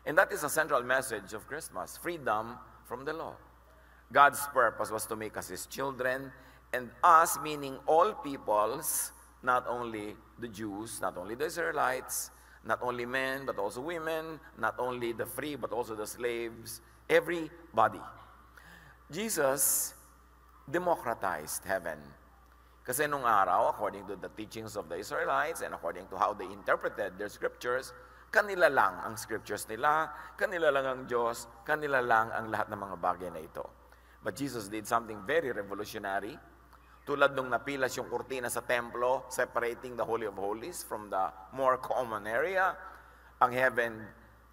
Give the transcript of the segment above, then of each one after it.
And that is a central message of Christmas, freedom from the law. God's purpose was to make us His children, and us, meaning all peoples, not only the Jews, not only the Israelites, not only men, but also women, not only the free, but also the slaves, everybody. Jesus democratized heaven. Kasi nung araw, according to the teachings of the Israelites and according to how they interpreted their scriptures, kanila lang ang scriptures nila, kanila lang ang Diyos, kanila lang ang lahat ng mga bagay na ito. But Jesus did something very revolutionary. Tulad nung napilas yung kurtina sa templo, separating the Holy of Holies from the more common area, ang heaven,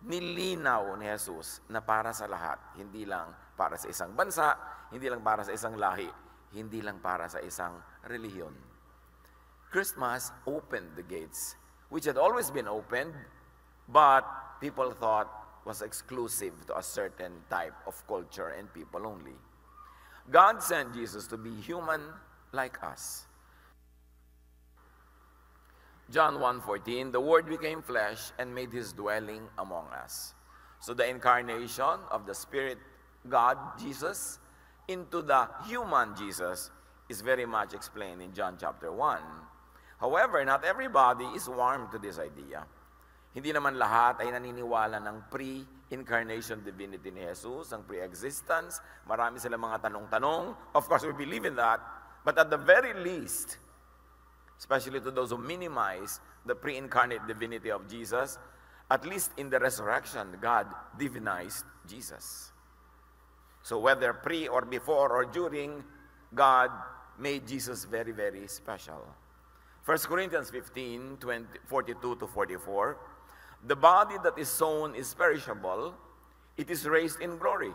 nilinaw ni Jesus na para sa lahat. Hindi lang para sa isang bansa, hindi lang para sa isang lahi, hindi lang para sa isang relihiyon. Christmas opened the gates, which had always been opened, but people thought was exclusive to a certain type of culture and people only. God sent Jesus to be human like us. John 1:14, the Word became flesh and made His dwelling among us. So the incarnation of the Spirit, God, Jesus, into the human Jesus is very much explained in John chapter 1. However, not everybody is warm to this idea. Hindi naman lahat ay naniniwala ng pre-incarnation divinity ni Jesus, ang pre-existence. Marami silang mga tanong-tanong. Of course, we believe in that. But at the very least, especially to those who minimize the pre-incarnate divinity of Jesus, at least in the resurrection, God divinized Jesus. So whether pre or before or during, God made Jesus very, very special. 1 Corinthians 15, 42 to 44, the body that is sown is perishable, it is raised in glory.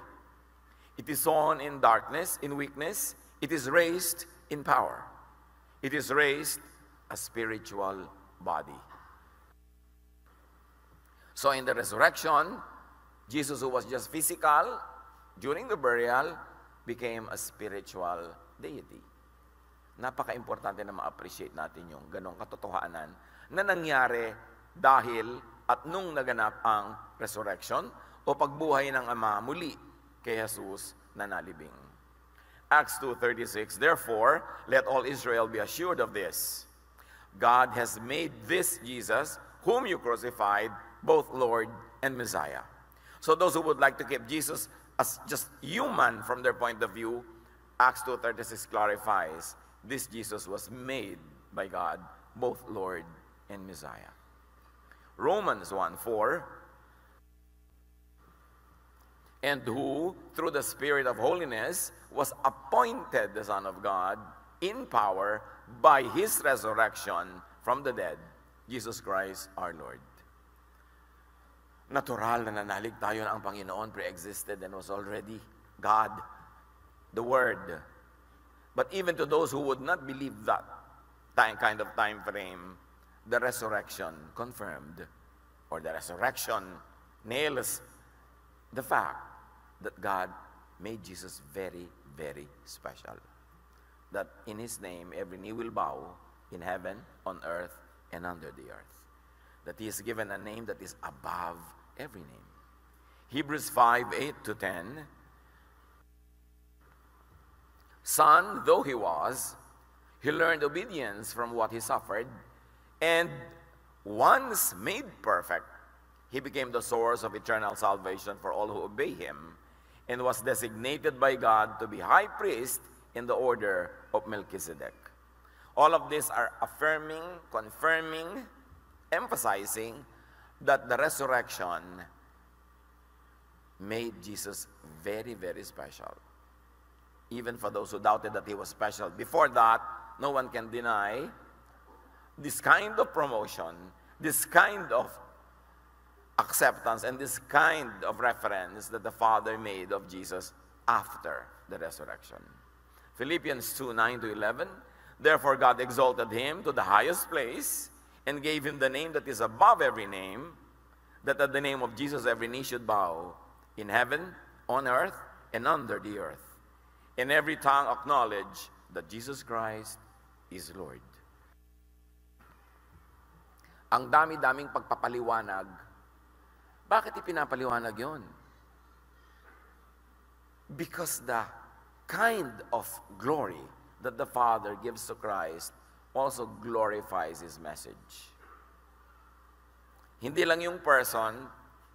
It is sown in darkness, in weakness, it is raised in power. It is raised a spiritual body. So in the resurrection, Jesus, who was just physical, during the burial, became a spiritual deity. Napaka-importante na ma-appreciate natin yung ganong katotohanan na nangyari dahil at nung naganap ang resurrection o pagbuhay ng Ama muli kay Jesus na nalibing. Acts 2:36, therefore, let all Israel be assured of this. God has made this Jesus, whom you crucified, both Lord and Messiah. So those who would like to keep Jesus as just human from their point of view, Acts 2:36 clarifies, this Jesus was made by God, both Lord and Messiah. Romans 1:4, and who, through the Spirit of holiness, was appointed the Son of God in power by His resurrection from the dead, Jesus Christ our Lord. Natural na nanalig tayo na ang Panginoon pre-existed and was already God, the Word. But even to those who would not believe that kind of time frame, the resurrection confirmed, or the resurrection nails the fact that God made Jesus very, very special. That in His name, every knee will bow in heaven, on earth, and under the earth. That He is given a name that is above every name. Hebrews 5:8-10, son though He was, He learned obedience from what He suffered, and once made perfect, He became the source of eternal salvation for all who obey Him, and was designated by God to be high priest in the order of Melchizedek. All of these are affirming, confirming, emphasizing that the resurrection made Jesus very, very special. Even for those who doubted that He was special. Before that, no one can deny this kind of promotion, this kind of acceptance, and this kind of reference that the Father made of Jesus after the resurrection. Philippians 2:9-11, therefore God exalted Him to the highest place and gave Him the name that is above every name, that at the name of Jesus every knee should bow, in heaven, on earth, and under the earth, and every tongue acknowledge that Jesus Christ is Lord. Ang dami-daming pagpapaliwanag Bakit ipinapaliwanag yun? Because the kind of glory that the Father gives to Christ also glorifies His message. Hindi lang yung person,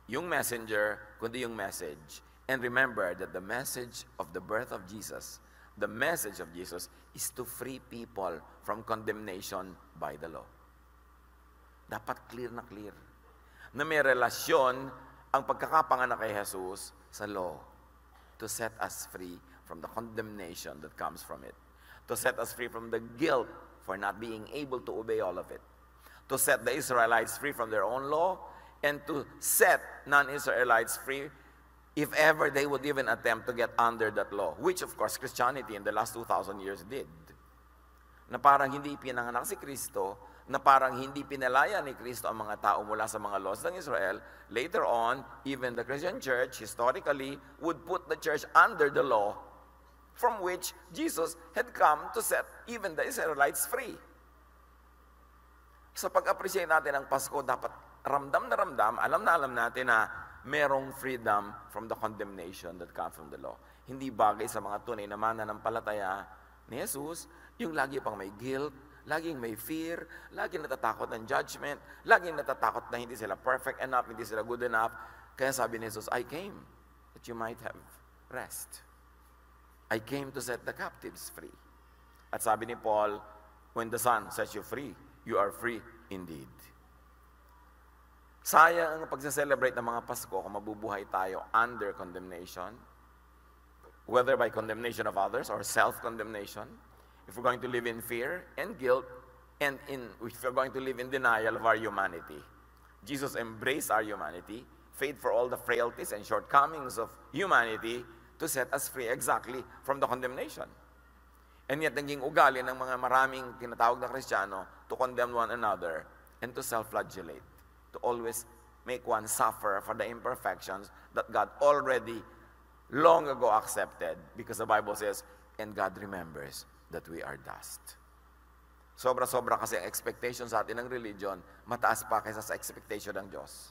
yung messenger, kundi yung message. And remember that the message of the birth of Jesus, the message of Jesus is to free people from condemnation by the law. Dapat clear na clear. Na may relasyon ang pagkakapanganak kay Jesus sa law to set us free from the condemnation that comes from it. To set us free from the guilt for not being able to obey all of it. To set the Israelites free from their own law and to set non-Israelites free if ever they would even attempt to get under that law, which of course Christianity in the last 2,000 years did. Na parang hindi pinanganak si Kristo, na parang hindi pinalaya ni Kristo ang mga tao mula sa mga laws ng Israel. Later on, even the Christian church, historically, would put the church under the law from which Jesus had come to set even the Israelites free. Sa pag-appreciate natin ng Pasko, dapat ramdam na ramdam, alam natin na merong freedom from the condemnation that comes from the law. Hindi bagay sa mga tunay na mananampalataya ni Jesus, yung lagi pang may guilt, laging may fear, laging natatakot ng judgment, laging natatakot na hindi sila perfect enough, hindi sila good enough. Kaya sabi ni Jesus, I came that you might have rest. I came to set the captives free. At sabi ni Paul, when the Son sets you free, you are free indeed. Sayang ang pagsa-celebrate ng mga Pasko kung mabubuhay tayo under condemnation, whether by condemnation of others or self-condemnation. If we're going to live in fear and guilt, and if we're going to live in denial of our humanity. Jesus embraced our humanity, paid for all the frailties and shortcomings of humanity to set us free exactly from the condemnation. And yet, naging ugali ng mga maraming tinatawag na Kristiyano to condemn one another and to self-flagellate, to always make one suffer for the imperfections that God already long ago accepted, because the Bible says, and God remembers that we are dust. Sobra-sobra kasi ang expectation sa atin ng religion, mataas pa kaysa sa expectation ng Diyos.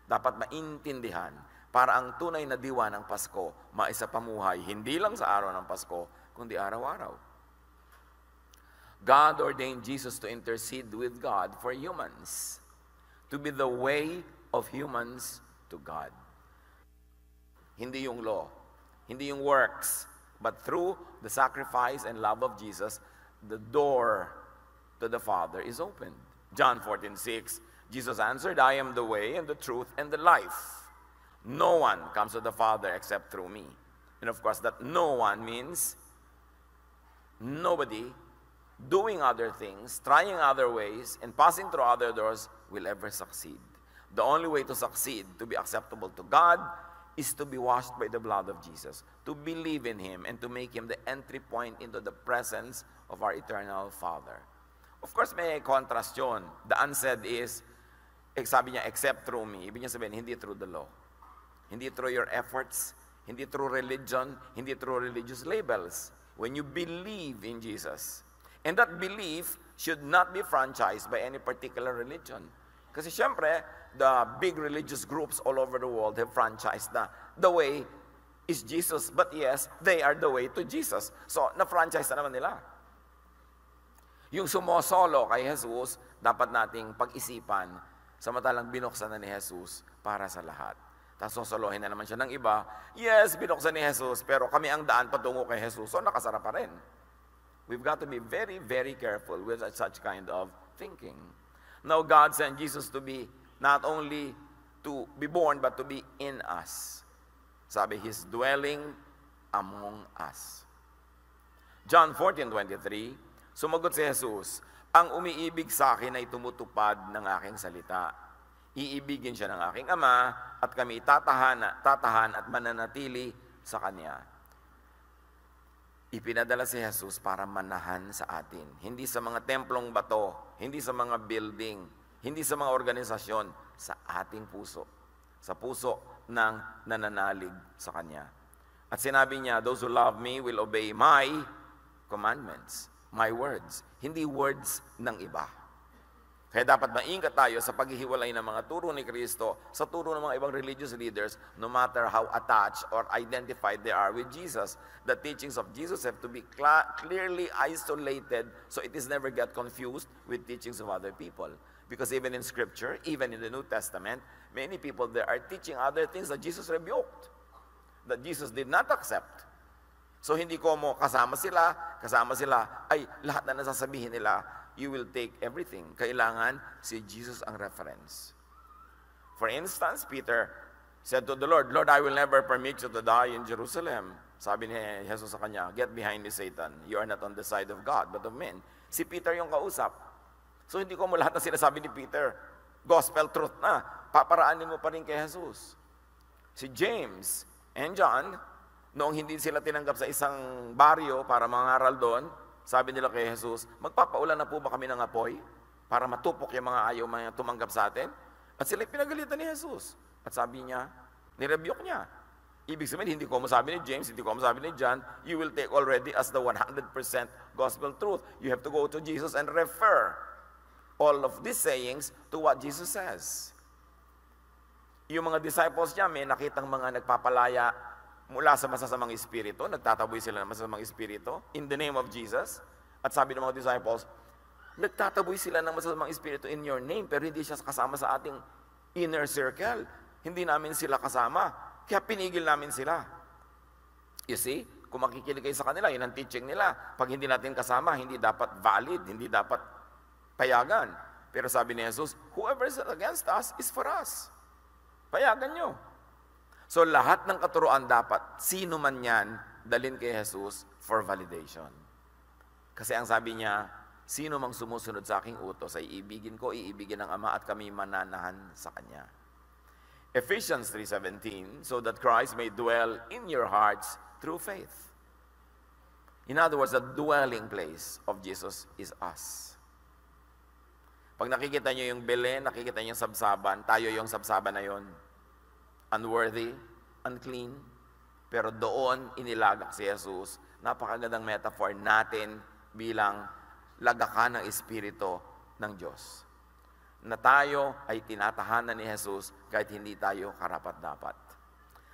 Dapat maintindihan, para ang tunay na diwa ng Pasko, maisapamuhay, hindi lang sa araw ng Pasko, kundi araw-araw. God ordained Jesus to intercede with God for humans, to be the way of humans to God. Hindi yung law, hindi yung works, but through the sacrifice and love of Jesus, the door to the Father is opened. John 14:6, Jesus answered, I am the way and the truth and the life. No one comes to the Father except through me. And of course, that no one means nobody doing other things, trying other ways, and passing through other doors will ever succeed. The only way to succeed, to be acceptable to God, is to be washed by the blood of Jesus, to believe in Him, and to make Him the entry point into the presence of our eternal Father. Of course, may contrast yun. The unsaid is, sabi niya, except through me. Ibig niya sabihin, hindi through the law. Hindi through your efforts, hindi through religion, hindi through religious labels. When you believe in Jesus. And that belief should not be franchised by any particular religion. Kasi syempre, the big religious groups all over the world have franchised na the way is Jesus. But yes, they are the way to Jesus. So, na-franchise na naman nila. Yung sumosolo kay Jesus, dapat nating pag-isipan, samantalang binuksan na ni Jesus para sa lahat. Tapos sosolohin na naman siya ng iba. Yes, binuksan ni Jesus, pero kami ang daan patungo kay Jesus. So, nakasara pa rin. We've got to be very, very careful with such kind of thinking. Now, God sent Jesus to be not only to be born, but to be in us. Sabi, He's dwelling among us. John 14:23, sumagot si Jesus, ang umiibig sa akin ay tumutupad ng aking salita. Iibigin siya ng aking Ama, at kami tatahan at mananatili sa Kanya. Ipinadala si Jesus para manahan sa atin. Hindi sa mga templong bato, hindi sa mga building, hindi sa mga organisasyon, sa ating puso. Sa puso ng nananalig sa Kanya. At sinabi niya, those who love me will obey my commandments, my words. Hindi words ng iba. Kaya dapat maingat tayo sa paghihiwalay ng mga turo ni Kristo sa turo ng mga ibang religious leaders, no matter how attached or identified they are with Jesus. The teachings of Jesus have to be clearly isolated so it is never get confused with teachings of other people. Because even in Scripture, even in the New Testament, many people there are teaching other things that Jesus rebuked, that Jesus did not accept. So hindi ko mo kasama sila, ay lahat na nasasabihin nila, you will take everything. Kailangan si Jesus ang reference. For instance, Peter said to the Lord, Lord, I will never permit you to die in Jerusalem. Sabi ni Jesus sa kanya, get behind me, Satan. You are not on the side of God, but of men. Si Peter yung kausap. So hindi ko mo lahat na sinasabi ni Peter, gospel truth na. Paparaanin mo pa rin kay Jesus. Si James and John, noong hindi sila tinanggap sa isang baryo para mangaral doon, sabi nila kay Jesus, magpapaulan na po ba kami ng apoy para matupok yung mga ayaw mga tumanggap sa atin? At sila pinagalitan ni Jesus. At sabi niya, nirebuke niya. Ibig sabihin, hindi ko masabi ni James, hindi ko masabi ni John, you will take already as the 100% gospel truth. You have to go to Jesus and refer all of these sayings to what Jesus says. Yung mga disciples niya, may nakitang mga nagpapalaya mula sa masasamang espiritu, nagtataboy sila ng masasamang espiritu in the name of Jesus. At sabi ng mga disciples, nagtataboy sila ng masasamang espiritu in your name, pero hindi siya kasama sa ating inner circle. Hindi namin sila kasama, kaya pinigil namin sila. You see, kung makikinig kayo sa kanila, yun ang teaching nila. Pag hindi natin kasama, hindi dapat valid, hindi dapat payagan. Pero sabi ni Jesus, whoever is against us is for us. Payagan nyo. So lahat ng katuruan dapat, sino man yan, dalhin kay Jesus for validation. Kasi ang sabi niya, sino mang sumusunod sa aking utos ay iibigin ko, iibigin ng Ama at kami mananahan sa Kanya. Ephesians 3:17, so that Christ may dwell in your hearts through faith. In other words, the dwelling place of Jesus is us. Pag nakikita nyo yung Belen, nakikita nyo yung sabsaban, tayo yung sabsaban na yon. Unworthy, unclean, pero doon inilagak si Jesus. Napakagandang metaphor natin bilang lagakan ng Espiritu ng Diyos. Na tayo ay tinatahanan ni Jesus kahit hindi tayo karapat-dapat.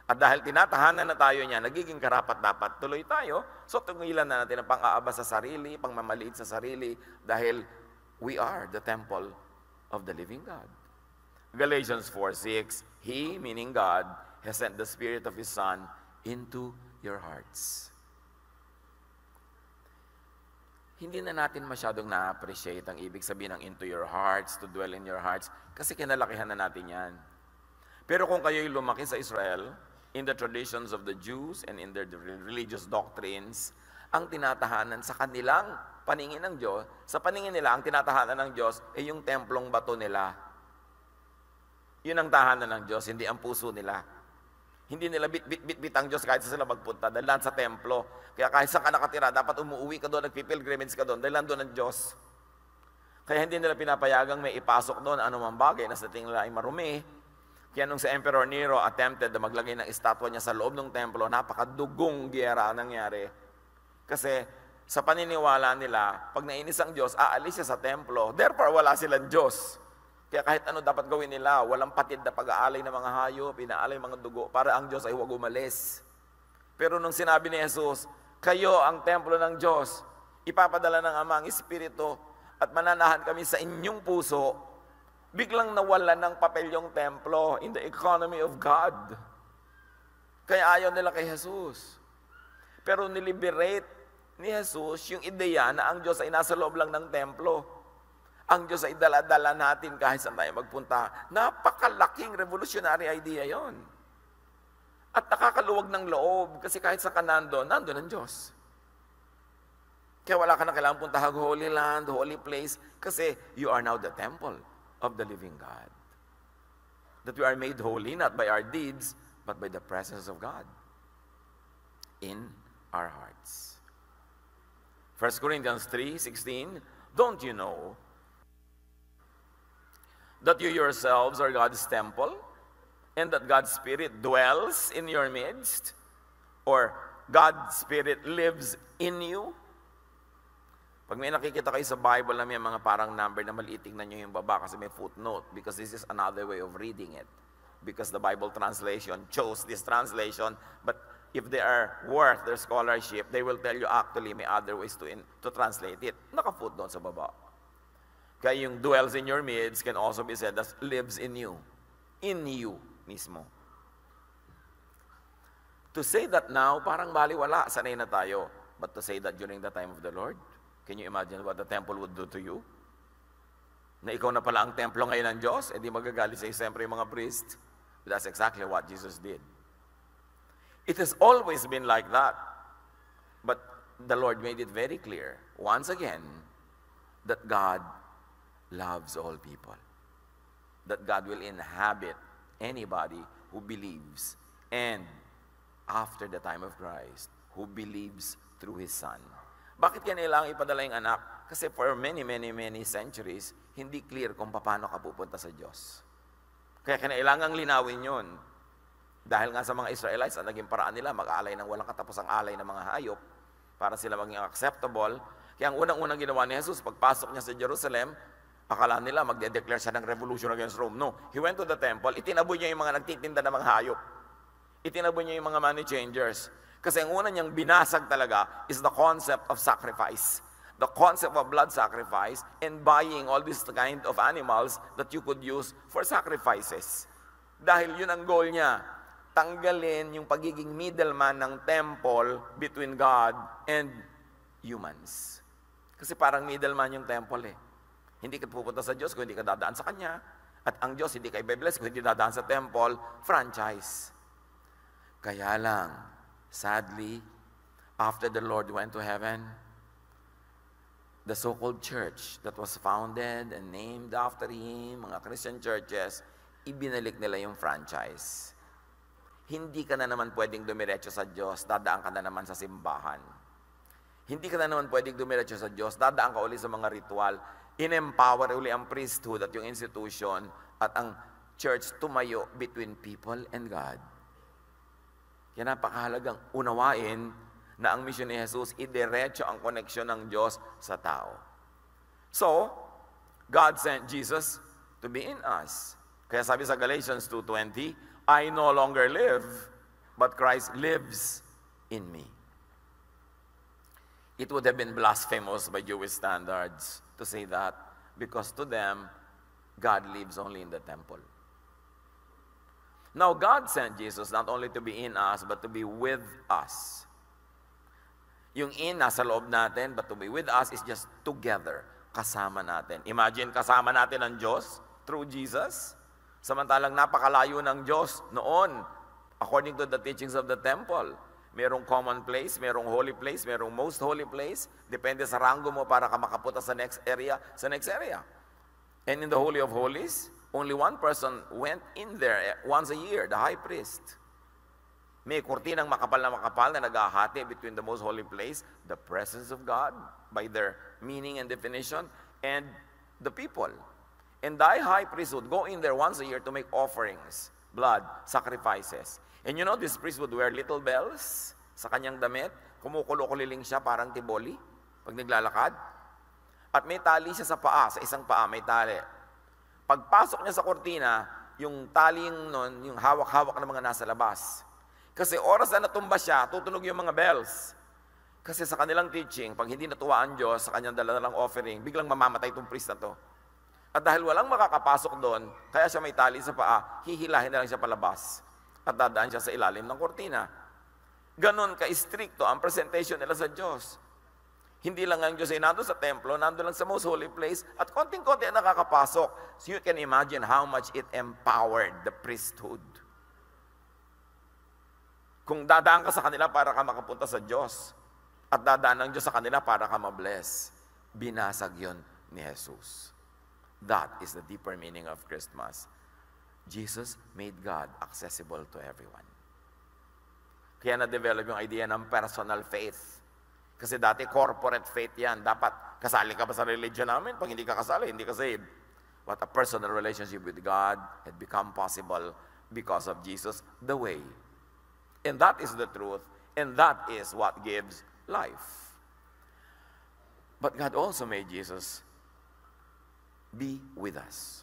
At dahil tinatahanan na tayo niya, nagiging karapat-dapat, tuloy tayo, so tungilan na natin ang pang-aaba sa sarili, pangmamaliit sa sarili, dahil we are the temple of the living God. Galatians 4:6, He, meaning God, has sent the Spirit of His Son into your hearts. Hindi na natin masyadong na-appreciate ang ibig sabihin ng into your hearts, to dwell in your hearts, kasi kinalakihan na natin yan. Pero kung kayo'y lumaki sa Israel, in the traditions of the Jews and in their religious doctrines, ang tinatahanan sa kanilang paningin ng Diyos, sa paningin nila, ang tinatahanan ng Diyos ay yung templong bato nila. Yun ang tahanan ng Diyos, hindi ang puso nila. Hindi nila bit ang Diyos kahit sila magpunta, dahil sa templo. Kaya kahit saan ka nakatira, dapat umuwi ka doon, nagpipilgrimage ka doon, dahil doon ang Diyos. Kaya hindi nila pinapayagang may ipasok doon anumang bagay na sa tingin nila ay marumi. Kaya nung si Emperor Nero attempted na maglagay ng estatwa niya sa loob ng templo, napakadugong giyera ang nangyari. Kasi sa paniniwala nila, pag nainis ang Diyos, aalis siya sa templo. Therefore, wala silang Diyos. Kaya kahit ano dapat gawin nila, walang patid na pag-aalay ng mga hayop, pinaalay mga dugo, para ang Diyos ay huwag umalis. Pero nung sinabi ni Jesus, kayo ang templo ng Diyos, ipapadala ng Ama ang Espiritu, at mananahan kami sa inyong puso, biglang nawalan ng papel yung templo in the economy of God. Kaya ayaw nila kay Jesus. Pero niliberate ni Jesus yung ideya na ang Diyos ay nasa loob lang ng templo. Ang Diyos ay dala-dala natin kahit saan tayo magpunta. Napakalaking revolutionary idea yon. At nakakaluwag ng loob kasi kahit sa nandun ang Diyos. Kaya wala ka na kailangang punta Holy Land, Holy Place, kasi you are now the temple of the living God. That we are made holy not by our deeds, but by the presence of God in our hearts. 1 Corinthians 3:16, don't you know that you yourselves are God's temple, and that God's Spirit dwells in your midst, or God's Spirit lives in you? Pag may nakikita kayo sa Bible na may mga parang number na maliit, tingnan nyo yung baba kasi may footnote because this is another way of reading it. Because the Bible translation chose this translation, but if they are worth their scholarship, they will tell you actually may other ways to translate it. Naka-footnote sa baba. Kaya yung dwells in your midst can also be said as lives in you. In you mismo. To say that now, parang baliwala, sanay na tayo. But to say that during the time of the Lord, can you imagine what the temple would do to you? Na ikaw na pala ang templo ngayon ng Diyos, di magagalit sa'yo siyempre yung mga priest. That's exactly what Jesus did. It has always been like that. But the Lord made it very clear, once again, that God loves all people. That God will inhabit anybody who believes. And after the time of Christ, who believes through His Son. Bakit kailangan ipadala yung anak? Kasi for many centuries, hindi clear kung paano ka pupunta sa Diyos. Kaya kailangang linawin yun. Dahil nga sa mga Israelites, ang naging paraan nila, mag-aalay ng walang katapusang alay ng mga hayop para sila maging acceptable. Kaya ang unang-unang ginawa ni Jesus, pagpasok niya sa Jerusalem, akala nila magde-declare siya ng revolution against Rome. No, He went to the temple, itinaboy niya yung mga nagtitinda ng mga hayop. Itinaboy niya yung mga money changers. Kasi ang una niyang binasag talaga is the concept of sacrifice. The concept of blood sacrifice and buying all these kind of animals that you could use for sacrifices. Dahil yun ang goal niya. Tanggalin yung pagiging middleman ng temple between God and humans. Kasi parang middleman yung temple eh. Hindi ka pupunta sa Diyos kung hindi ka dadaan sa Kanya. At ang Diyos hindi ka i-bless kung hindi dadaan sa temple, franchise. Kaya lang, sadly, after the Lord went to heaven, the so-called church that was founded and named after Him, mga Christian churches, ibinalik nila yung franchise. Hindi ka na naman pwedeng dumiretso sa Diyos, dadaan ka na naman sa simbahan. Hindi ka na naman pwedeng dumiretso sa Diyos, dadaan ka uli sa mga ritual. In-empower uli ang priesthood at yung institution at ang church tumayo between people and God. Kaya napakahalagang unawain na ang misyon ni Jesus, idiretso ang koneksyon ng Diyos sa tao. So, God sent Jesus to be in us. Kaya sabi sa Galatians 2:20, I no longer live, but Christ lives in me. It would have been blasphemous by Jewish standards to say that because to them, God lives only in the temple. Now, God sent Jesus not only to be in us, but to be with us. Yung in, nasa loob natin, but to be with us is just together, kasama natin. Imagine, kasama natin ang Diyos through Jesus. Samantalang napakalayo ng Diyos noon, according to the teachings of the temple. Merong common place, merong holy place, merong most holy place. Depende sa rango mo para ka makapunta sa next area, And in the Holy of Holies, only one person went in there once a year, the high priest. May kurtinang makapal na naghahati between the most holy place, the presence of God, by their meaning and definition, and the people. And the high priest would go in there once a year to make offerings, blood, sacrifices. And you know, this priest would wear little bells sa kanyang damit. Kumukulo-kuliling siya, parang tiboli, pag naglalakad. At may tali siya sa paa, sa isang paa, may tali. Pagpasok niya sa kortina, yung taling nun, yung hawak-hawak ng mga nasa labas. Kasi oras na natumba siya, tutunog yung mga bells. Kasi sa kanilang teaching, pag hindi natuwa ang Diyos sa kanyang dala-dalang offering, biglang mamamatay itong priest na to. At dahil walang makakapasok doon, kaya siya may tali sa paa, hihilahin na lang siya palabas. At dadaan siya sa ilalim ng kortina. Ganon ka-stricto ang presentation nila sa Diyos. Hindi lang ang Diyos ay nandun sa templo, nandun lang sa most holy place, at konting-konti ang nakakapasok. So you can imagine how much it empowered the priesthood. Kung dadaan ka sa kanila para ka makapunta sa Diyos, at dadaan ng Diyos sa kanila para ka mabless, binasag yun ni Jesus. That is the deeper meaning of Christmas. Jesus made God accessible to everyone. Kaya na-develop yung idea ng personal faith. Kasi dati corporate faith yan. Dapat kasali ka ba sa religion namin? Pag hindi ka kasali, hindi ka saved. But a personal relationship with God had become possible because of Jesus, the way. And that is the truth. And that is what gives life. But God also made Jesus be with us.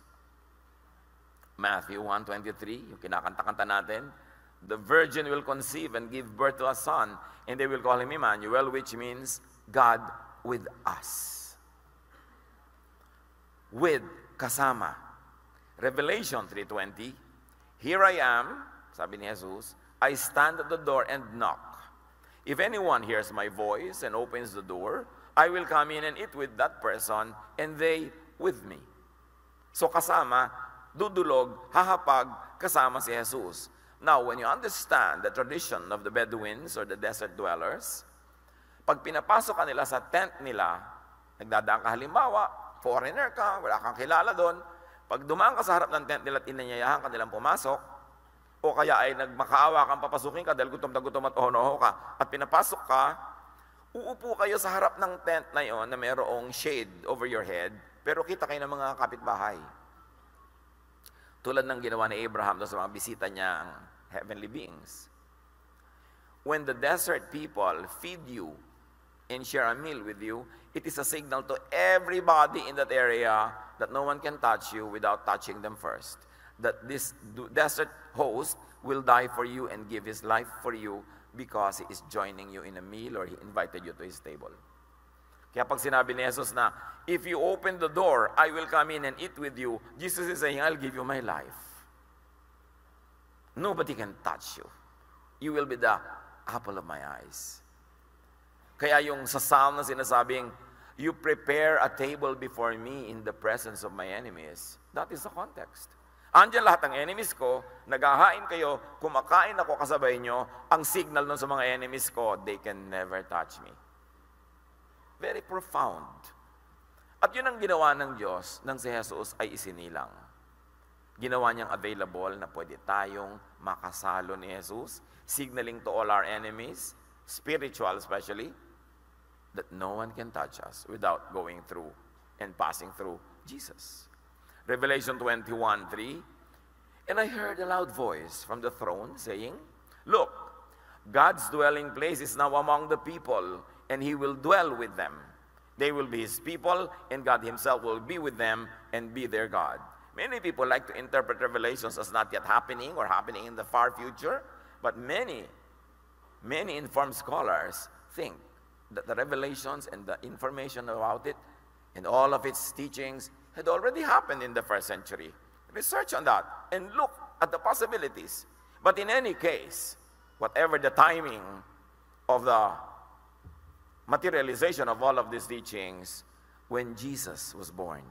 Matthew 1:23, yung kinakanta-kanta natin, the virgin will conceive and give birth to a son, and they will call him Emmanuel, which means God with us. With, kasama. Revelation 3:20, here I am, sabi ni Jesus, I stand at the door and knock. If anyone hears my voice and opens the door, I will come in and eat with that person, and they with me. So kasama, dudulog, hahapag, kasama si Jesus. Now, when you understand the tradition of the Bedouins or the desert dwellers, pag pinapasok ka nila sa tent nila, nagdadaan ka halimbawa, foreigner ka, wala kang kilala doon, pag dumaan ka sa harap ng tent nila at inanyayahan ka nilang pumasok, o kaya ay nagmakaawa kang papasukin ka dahil gutom na gutom at oho ka, at pinapasok ka, uupo kayo sa harap ng tent na yon na mayroong shade over your head, pero kita kayo ng mga kapitbahay. Tulad ng ginawa ni Abraham sa mga bisita niyang heavenly beings. When the desert people feed you and share a meal with you, it is a signal to everybody in that area that no one can touch you without touching them first. That this desert host will die for you and give his life for you because he is joining you in a meal or he invited you to his table. Kaya pag sinabi ni Jesus na, if you open the door, I will come in and eat with you, Jesus is saying, I'll give you my life. Nobody can touch you. You will be the apple of my eyes. Kaya yung sa Psalm na sinasabing, you prepare a table before me in the presence of my enemies. That is the context. Andiyan lahat ng enemies ko, naghahain kayo, kumakain ako kasabay nyo, ang signal nun sa mga enemies ko, they can never touch me. Very profound. At yun ang ginawa ng Diyos nang si Jesus ay isinilang. Ginawa niyang available na pwede tayong makasalo ni Jesus, signaling to all our enemies, spiritual especially, that no one can touch us without going through and passing through Jesus. Revelation 21:3, and I heard a loud voice from the throne saying, look, God's dwelling place is now among the people, and he will dwell with them. They will be his people, and God himself will be with them and be their God. Many people like to interpret Revelations as not yet happening or happening in the far future, but many informed scholars think that the Revelations and the information about it and all of its teachings had already happened in the first century. Research on that and look at the possibilities. But in any case, whatever the timing of the materialization of all of these teachings, when Jesus was born,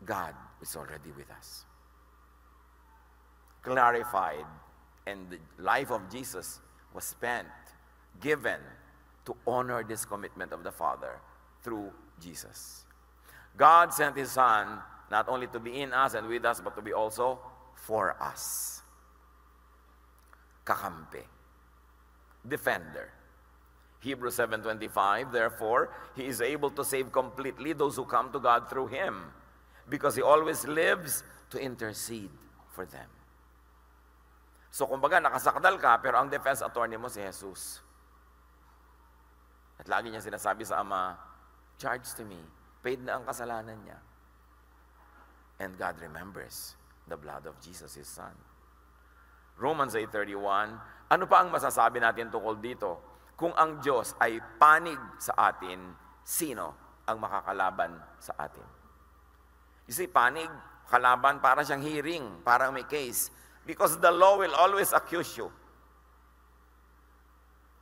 God is already with us. Clarified, and the life of Jesus was spent, given to honor this commitment of the Father through Jesus. God sent his Son not only to be in us and with us, but to be also for us. Kakampi. Defender. Hebrews 7:25, therefore, he is able to save completely those who come to God through him, because he always lives to intercede for them. So, kumbaga, nakasakdal ka, pero ang defense attorney mo si Jesus. At lagi niya sinasabi sa Ama, charge to me. Paid na ang kasalanan niya. And God remembers the blood of Jesus, his Son. Romans 8:31, ano pa ang masasabi natin tungkol dito? Kung ang Diyos ay panig sa atin, sino ang makakalaban sa atin? You see, panig, kalaban, para siyang hearing, parang may case. Because the law will always accuse you.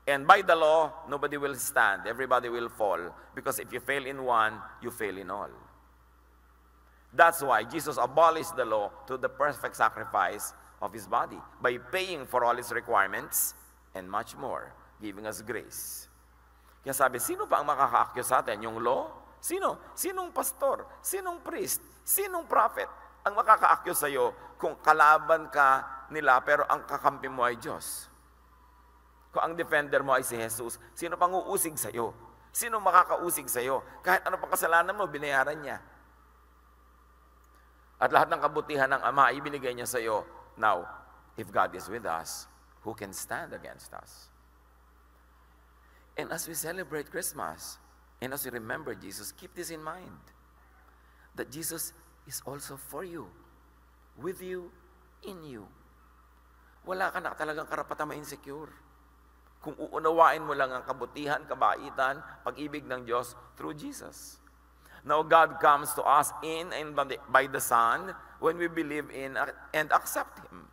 And by the law, nobody will stand. Everybody will fall. Because if you fail in one, you fail in all. That's why Jesus abolished the law to the perfect sacrifice of his body by paying for all his requirements and much more, giving us grace. Kaya sabi, sino pa ang makaka-accuse sa atin? Yung law? Sino? Sinong pastor? Sinong priest? Sinong prophet ang makaka-accuse sa'yo kung kalaban ka nila pero ang kakampi mo ay Diyos? Kung ang defender mo ay si Jesus, sino pang uusig sa'yo? Sino makakausig sa'yo? Kahit ano pang kasalanan mo, binayaran niya. At lahat ng kabutihan ng Ama, ibinigay niya sa'yo. Now, if God is with us, who can stand against us? And as we celebrate Christmas, And as you remember Jesus, keep this in mind, that Jesus is also for you, with you, in you. Wala ka na talagang karapatang ma-insecure. Kung uunawain mo lang ang kabutihan, kabaitan, pag-ibig ng Diyos through Jesus. Now, God comes to us in and by the Son when we believe in and accept Him.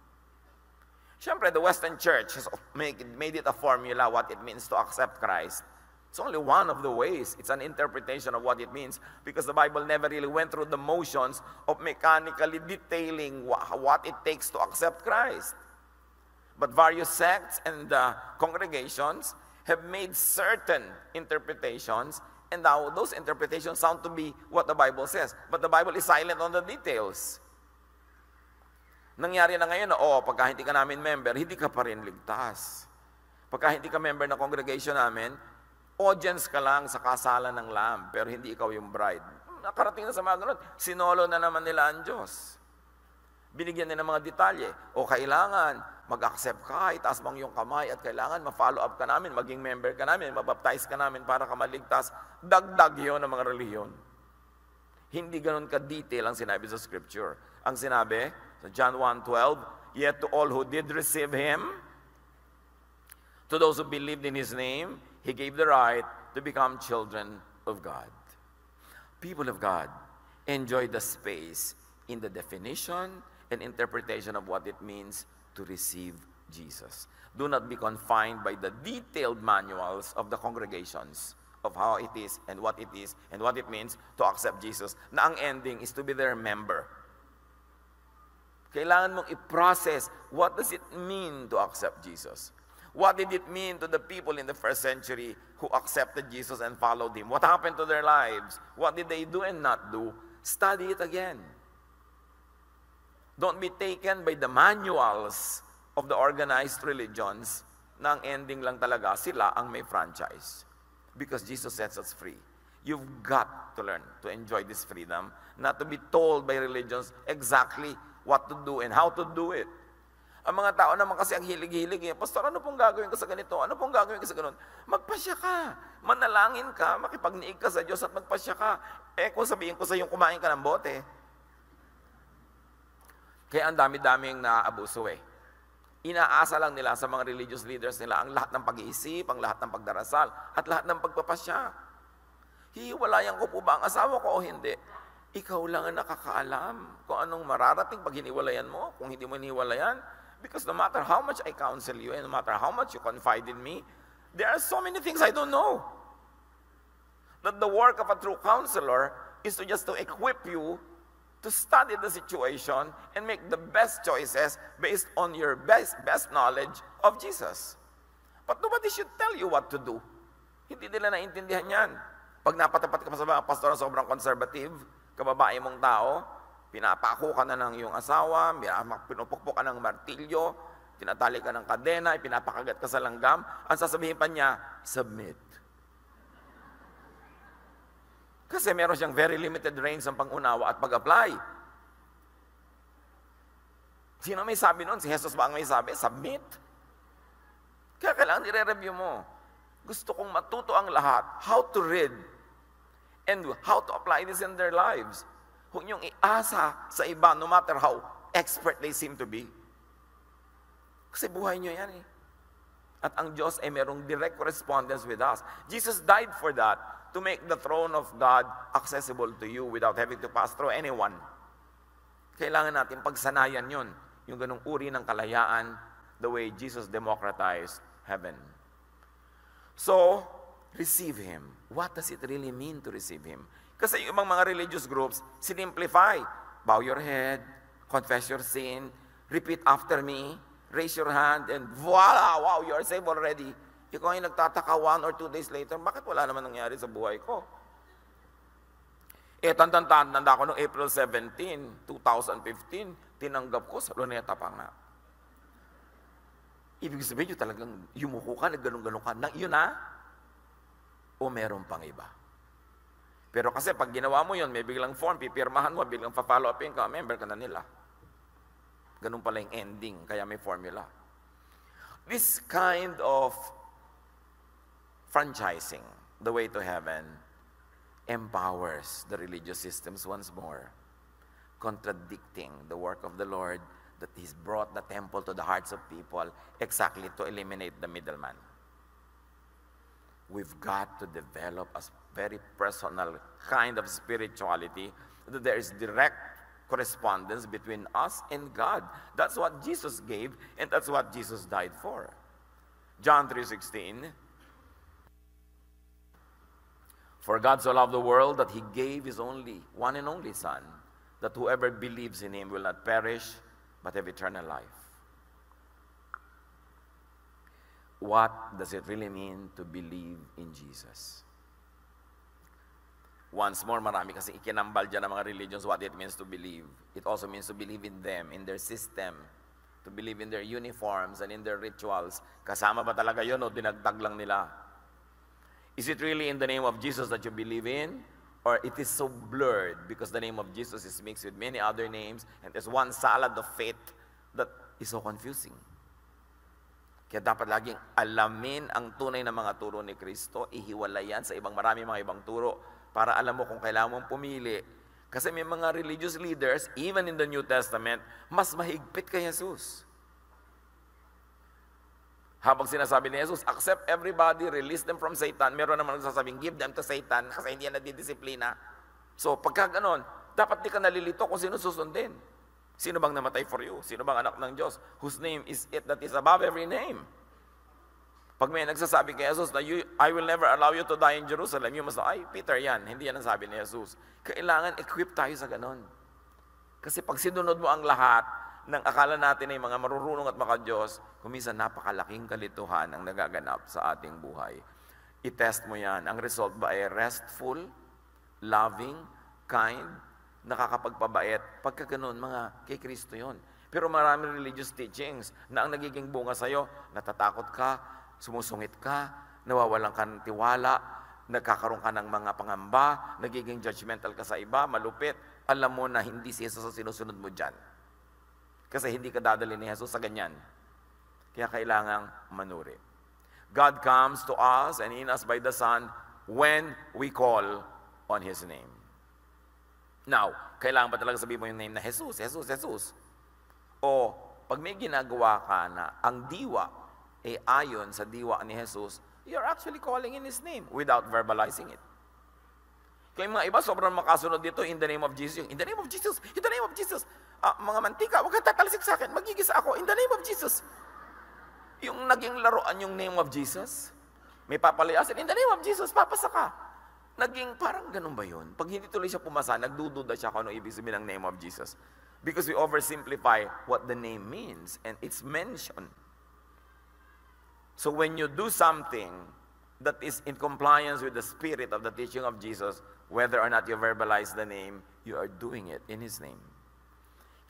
Siyempre, the Western Church has made it a formula what it means to accept Christ. It's only one of the ways. It's an interpretation of what it means because the Bible never really went through the motions of mechanically detailing what it takes to accept Christ. But various sects and congregations have made certain interpretations, and now those interpretations sound to be what the Bible says. But the Bible is silent on the details. Nangyari na ngayon na, pagka hindi ka namin member, hindi ka pa rin ligtas. Pagka hindi ka member ng congregation namin, audience ka lang sa kasalan ng Lamb, pero hindi ikaw yung bride. Nakarating na sa mga ganun, sinolo na naman nila ang Diyos. Binigyan nila ng mga detalye. Kailangan mag-accept ka, itaas mong yung kamay, at kailangan ma-follow up ka namin, maging member ka namin, mabaptize ka namin para ka maligtas. Dagdag yun ng mga reliyon. Hindi ganun ka-detail ang sinabi sa Scripture. Ang sinabi sa John 1:12, yet to all who did receive Him, to those who believed in His name, He gave the right to become children of God. People of God, enjoy the space in the definition and interpretation of what it means to receive Jesus. Do not be confined by the detailed manuals of the congregations of how it is and what it means to accept Jesus, na ang ending is to be their member. Kailangan mong i-process, what does it mean to accept Jesus? What did it mean to the people in the first century who accepted Jesus and followed Him? What happened to their lives? What did they do and not do? Study it again. Don't be taken by the manuals of the organized religions na ang ending lang talaga sila ang may franchise. Because Jesus sets us free. You've got to learn to enjoy this freedom, not to be told by religions exactly what to do and how to do it. Ang mga tao naman kasi ang hilig-hilig, Pastor, ano pong gagawin ko sa ganito? Ano pong gagawin ko sa ganun? Magpasya ka. Manalangin ka. Makipagniig ka sa Diyos at magpasya ka. Kung sabihin ko sa yung kumain ka ng bote. Kaya ang dami-daming naaabuso Inaasa lang nila sa mga religious leaders nila ang lahat ng pag-iisip, ang lahat ng pagdarasal, at lahat ng pagpapasya. Hihiwalayan ko po ba ang asawa ko o hindi? Ikaw lang ang nakakaalam kung anong mararating pag hiniwalayan mo, kung hindi mo hiniwalayan. Because no matter how much I counsel you and no matter how much you confide in me, there are so many things I don't know. That the work of a true counselor is just to equip you to study the situation and make the best choices based on your best knowledge of Jesus. But nobody should tell you what to do. Hindi nila naintindihan yan. Pag napatapat ka pa sa mga pastor na sobrang conservative, kababae mong tao, pinapako ka na ng iyong asawa, pinupukpok ka ng martilyo, tinatali ka ng kadena, pinapakagat ka sa langgam, ang sasabihin pa niya, submit. Kasi meron siyang very limited range ng pang-unawa at pag-apply. Sino may sabi noon? Si Jesus ba ang may sabi? Submit. Kaya kailangan i-review mo. Gusto kong matuto ang lahat how to read and how to apply this in their lives. Huwag niyong iasa sa iba, no matter how expert they seem to be. Kasi buhay niyo yan At ang Diyos ay merong direct correspondence with us. Jesus died for that, to make the throne of God accessible to you without having to pass through anyone. Kailangan natin pagsanayan yun, yung ganung uri ng kalayaan, the way Jesus democratized heaven. So, receive Him. What does it really mean to receive Him? Kasi yung mga religious groups, sinimplify. Bow your head, confess your sin, repeat after me, raise your hand, and voila, wow, you are saved already. Ikaw ay nagtataka 1 or 2 days later, bakit wala naman nangyari sa buhay ko? Tanda ko noong April 17, 2015, tinanggap ko sa Luneta pa nga. Ibig sabihin nyo talagang yumuko ka, nagganong-ganong ka, yun na? O meron pang iba? Pero kasi pag ginawa mo yun, may biglang form, pipirmahan mo, biglang pa-follow upin ka, member ka na nila. Ganun pala yung ending, kaya may formula. This kind of franchising, the way to heaven, empowers the religious systems once more, contradicting the work of the Lord that He's brought the temple to the hearts of people exactly to eliminate the middleman. We've got to develop a very personal kind of spirituality that there is direct correspondence between us and God. That's what Jesus gave, and that's what Jesus died for. John 3:16, for God so loved the world that He gave His one and only Son, that whoever believes in Him will not perish, but have eternal life. What does it really mean to believe in Jesus? Once more, marami kasi ikinambal dyan ng mga religions what it means to believe. It also means to believe in them, in their system, to believe in their uniforms and in their rituals. Kasama ba talaga yun o dinagdag lang nila? Is it really in the name of Jesus that you believe in? Or it is so blurred because the name of Jesus is mixed with many other names and there's one salad of faith that is so confusing. Kaya dapat laging alamin ang tunay na mga turo ni Kristo, ihiwalay yan sa marami mga ibang turo para alam mo kung kailangan mong pumili. Kasi may mga religious leaders, even in the New Testament, mas mahigpit kay Jesus. Habang sinasabi ni Jesus, accept everybody, release them from Satan, meron naman nagsasabing, give them to Satan, kasi hindi yan nadidisiplina. So, pagka ganon, dapat di ka nalilito kung sino susundin. Sino bang namatay for you? Sino bang anak ng Diyos? Whose name is it that is above every name? Pag may nagsasabi kay Jesus na, I will never allow you to die in Jerusalem, you must know, ay, Peter yan. Hindi yan ang sabi ni Jesus. Kailangan equip tayo sa ganon. Kasi pag sinunod mo ang lahat, ng akala natin ay mga marurunong at maka-Diyos, kuminsan napakalaking kalituhan ang nagaganap sa ating buhay. I-test mo yan. Ang result ba ay restful, loving, kind, nakakapagpabait? Pagka ganun, mga kay Kristo yun. Pero maraming religious teachings na ang nagiging bunga sa'yo, natatakot ka, sumusungit ka, nawawalan ka ng tiwala, nagkakaroon ka ng mga pangamba, nagiging judgmental ka sa iba, malupit. Alam mo na hindi si Jesus ang sinusunod mo dyan. Kasi hindi ka dadali ni Jesus sa ganyan. Kaya kailangang manuri. God comes to us and in us by the Son when we call on His name. Now, kailangan ba talaga sabihin mo yung name na Jesus, Jesus, Jesus? O, pag may ginagawa ka na ang diwa ay ayon sa diwa ni Jesus, you're actually calling in His name without verbalizing it. Kaya yung mga iba, sobrang makasunod dito, in the name of Jesus. In the name of Jesus, in the name of Jesus. Mga mantika, huwag kang tatalisik sa akin, magigisa ako, in the name of Jesus. Yung naging laruan yung name of Jesus, may papalayasin, in the name of Jesus, papasa ka. Naging parang ganun ba yun? Pag hindi tuloy siya pumasa, nagdududa siya kung ano ibig sabihin ng name of Jesus. Because we oversimplify what the name means, and it's mentioned. So when you do something that is in compliance with the spirit of the teaching of Jesus, whether or not you verbalize the name, you are doing it in His name.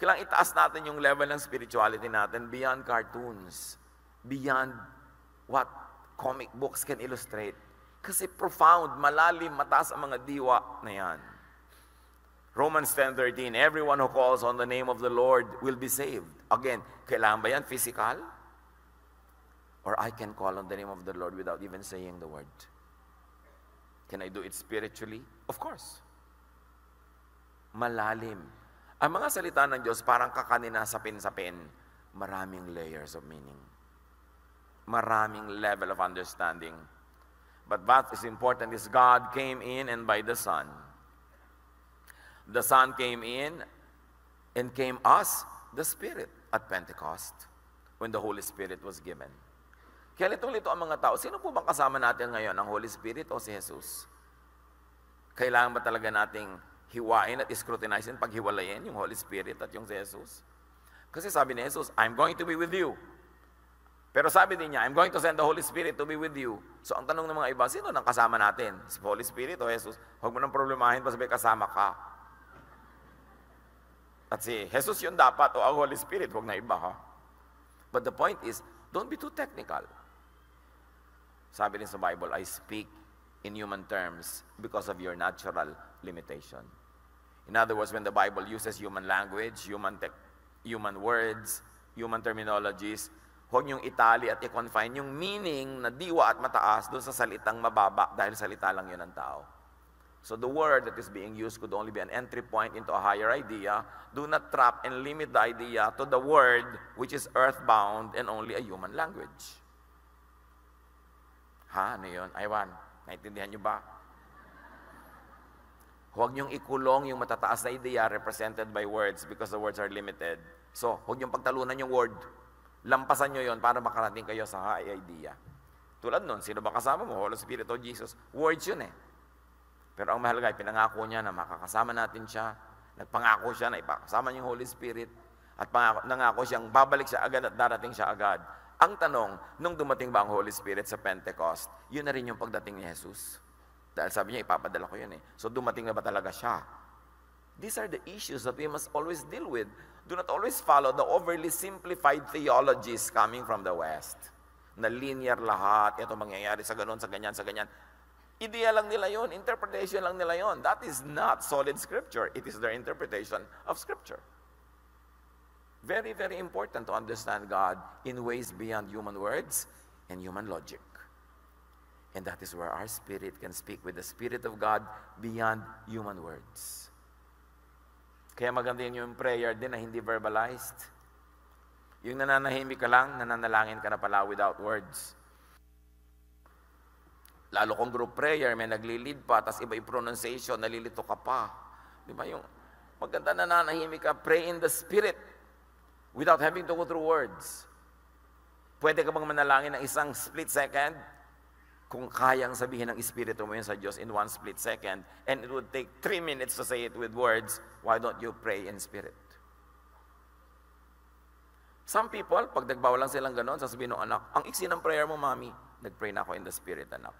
Kailangan itaas natin yung level ng spirituality natin beyond cartoons, beyond what comic books can illustrate. Kasi profound, malalim, mataas ang mga diwa na yan. Romans 10:13, everyone who calls on the name of the Lord will be saved. Again, kailangan ba yan physical? Or I can call on the name of the Lord without even saying the word? Can I do it spiritually? Of course. Malalim. Ang mga salita ng Diyos parang kakanin na sapin-sapin. Maraming layers of meaning. Maraming level of understanding. But what is important is God came in and by the Son. The Son came in and came us, the Spirit, at Pentecost when the Holy Spirit was given. Kaya litong-lito ang mga tao, sino po bang kasama natin ngayon, ang Holy Spirit o si Jesus? Kailangan ba talaga nating hiwain at scrutinizein, paghiwalayin yung Holy Spirit at yung si Jesus? Kasi sabi ni Jesus, I'm going to be with you. Pero sabi din niya, I'm going to send the Holy Spirit to be with you. So ang tanong ng mga iba, sino nang kasama natin? Si Holy Spirit o Jesus? Huwag mo nang problemahin pa sabi kasama ka. At si Jesus yun dapat o ang Holy Spirit, huwag na iba ha. But the point is, don't be too technical. Sabi din sa Bible, I speak in human terms because of your natural limitation. In other words, when the Bible uses human language, human words, human terminologies, huwag niyong itali at i-confine yung meaning na diwa at mataas doon sa salitang mababa dahil salita lang yun ng tao. So the word that is being used could only be an entry point into a higher idea. Do not trap and limit the idea to the word which is earthbound and only a human language. Ha? Ano yun? Aywan, naintindihan nyo ba? Huwag niyong ikulong yung matataas na idea represented by words because the words are limited. So, huwag niyong pagtalunan yung word. Lampasan niyo yon para makarating kayo sa high idea. Tulad nun, sino ba kasama mo? Holy Spirit o Jesus? Words yun eh. Pero ang mahalaga, pinangako niya na makakasama natin siya. Nagpangako siya na ipakasama niya yung Holy Spirit. At nangako siyang babalik siya agad at darating siya agad. Ang tanong, nung dumating ba ang Holy Spirit sa Pentecost, yun na rin yung pagdating ni Jesus. Dahil sabi niya, ipapadala ko yun eh. So dumating na ba talaga siya? These are the issues that we must always deal with. Do not always follow the overly simplified theologies coming from the West. Na linear lahat, ito mangyayari sa ganun, sa ganyan, sa ganyan. Idea lang nila yon, interpretation lang nila yon. That is not solid scripture. It is their interpretation of scripture. Very, very important to understand God in ways beyond human words and human logic. And that is where our spirit can speak with the Spirit of God beyond human words. Kaya maganda yun yung prayer din na hindi verbalized. Yung nananahimik ka lang, nananalangin ka na pala without words. Lalo kung group prayer, may nagli-lead pa, tas iba yung pronunciation, nalilito ka pa. Di ba yung maganda nananahimik ka, pray in the Spirit without having to go through words. Pwede ka bang manalangin ng isang split second? Kung kayang sabihin ng Espiritu mo yun sa Diyos in 1 split second, and it would take 3 minutes to say it with words, why don't you pray in spirit? Some people, pag nagbawa lang silang ganon, sasabihin ng anak, ang iksi ng prayer mo, mami, nag-pray na ako in the spirit, anak.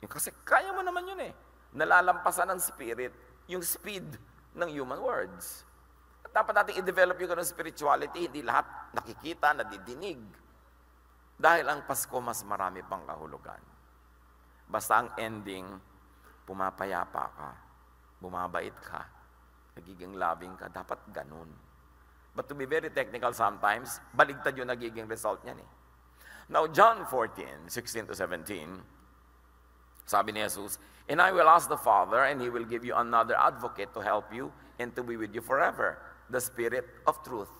Yung kasi kaya mo naman yun eh. Nalalampasan ng spirit yung speed ng human words. At dapat natin i-develop yung ganong spirituality, hindi lahat nakikita, nadidinig. Dahil ang Pasko, mas marami pang kahulugan. Basta ang ending, pumapayapa ka, bumabait ka, nagiging loving ka, dapat ganun. But to be very technical sometimes, baligtad yung nagiging result niyan eh. Now, John 14:16-17, sabi ni Jesus, and I will ask the Father, and He will give you another advocate to help you and to be with you forever, the Spirit of truth.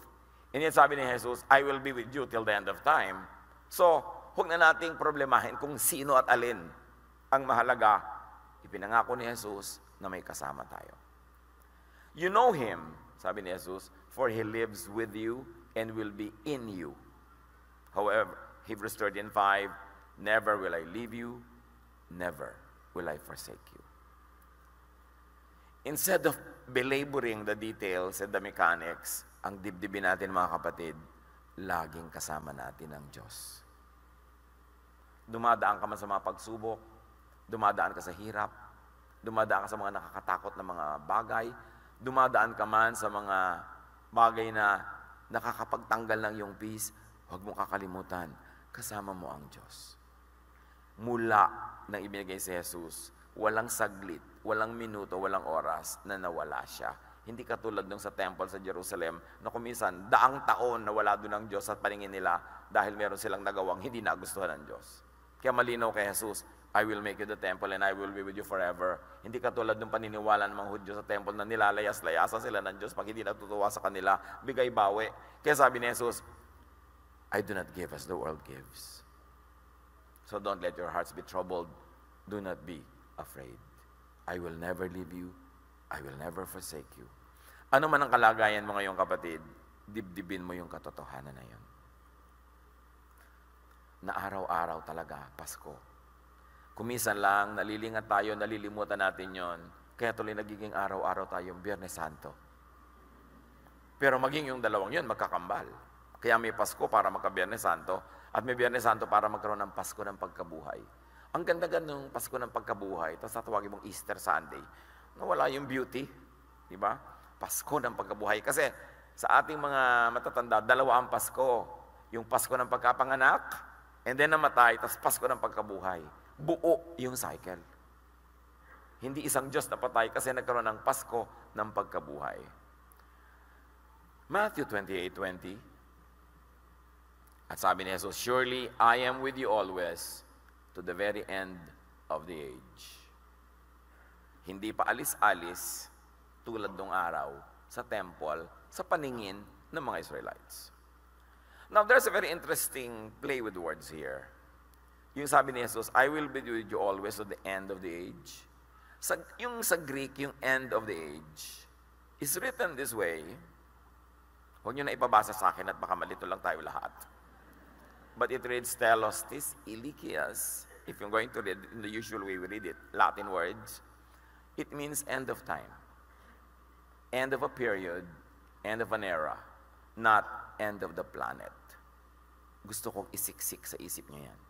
And yet sabi ni Jesus, I will be with you till the end of time. So, huwag na nating problemahin kung sino at alin. Ang mahalaga, ipinangako ni Jesus na may kasama tayo. You know Him, sabi ni Jesus, for He lives with you and will be in you. However, Hebrews 13:5, never will I leave you, never will I forsake you. Instead of belaboring the details and the mechanics, ang dibdibin natin mga kapatid, laging kasama natin ang Diyos. Dumadaan ka man sa mga pagsubok, dumadaan ka sa hirap, dumadaan ka sa mga nakakatakot na mga bagay, dumadaan ka man sa mga bagay na nakakapagtanggal ng iyong peace, huwag mong kakalimutan, kasama mo ang Diyos. Mula nang ibinigay si Jesus, walang saglit, walang minuto, walang oras na nawala siya. Hindi katulad nung sa temple sa Jerusalem na kuminsan, daang taon na wala doon ang Diyos at paningin nila dahil meron silang nagawang hindi nagustuhan ng Diyos. Kaya malinaw kay Jesus, I will make you the temple and I will be with you forever. Hindi katulad ng paniniwala ng mga Hudyo sa temple na nilalayas-layasan sila ng Diyos pag hindi natutuwa sa kanila, bigay bawi. Kaya sabi ni Jesus, I do not give as the world gives. So don't let your hearts be troubled. Do not be afraid. I will never leave you. I will never forsake you. Ano man ang kalagayan mo ngayong kapatid, dibdibin mo yung katotohanan na yun. Na araw-araw talaga, Pasko. Kumisan lang, nalilingat tayo, nalilimutan natin yon. Kaya tuloy nagiging araw-araw tayong Biyernes Santo. Pero maging yung dalawang yun, magkakambal. Kaya may Pasko para magka-Biyernes Santo, at may Biyernes Santo para magkaroon ng Pasko ng pagkabuhay. Ang ganda-ganda ng Pasko ng pagkabuhay, tapos tatawagin mong Easter Sunday, nawala yung beauty, di ba? Pasko ng pagkabuhay. Kasi sa ating mga matatanda, dalawa ang Pasko. Yung Pasko ng pagkapanganak, and then namatay, tapos Pasko ng pagkabuhay. Buo yung cycle. Hindi isang Diyos na patay kasi nagkaroon ng Pasko ng pagkabuhay. Matthew 28:20. At sabi ni Jesus, surely I am with you always to the very end of the age. Hindi pa alis-alis tulad nung araw sa temple, sa paningin ng mga Israelites. Now, there's a very interesting play with words here. Yung sabi ni Jesus, I will be with you always to the end of the age. Yung sa Greek, yung end of the age, is written this way. Huwag nyo na ipabasa sa akin at baka malito lang tayo lahat. But it reads, telos tis ilikias. If you're going to read it in the usual way we read it, Latin words, it means end of time. End of a period, end of an era, not end of the planet. Gusto kong isiksik sa isip niyo yan.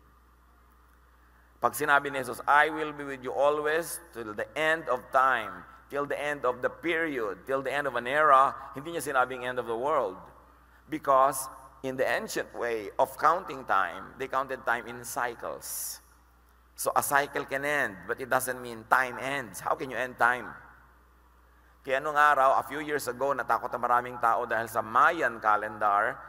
Pag sinabi ni Jesus, I will be with you always till the end of time, till the end of the period, till the end of an era, hindi niya sinabing end of the world. Because in the ancient way of counting time, they counted time in cycles. So a cycle can end, but it doesn't mean time ends. How can you end time? Kaya nung araw, a few years ago, natakot na maraming tao dahil sa Mayan calendar,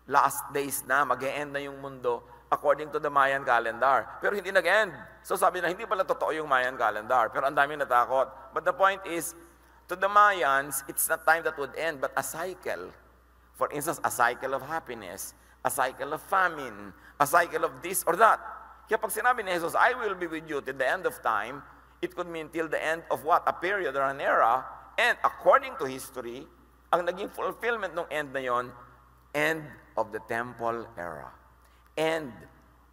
last days na, mag-e-end na yung mundo according to the Mayan calendar. Pero hindi nag-end. So sabi na, hindi pala totoo yung Mayan calendar. Pero ang daming natakot. But the point is, to the Mayans, it's not time that would end, but a cycle. For instance, a cycle of happiness, a cycle of famine, a cycle of this or that. Kaya pag sinabi ni Jesus, I will be with you till the end of time, it could mean till the end of what? A period or an era. And according to history, ang naging fulfillment ng end na yon, end of the temple era. End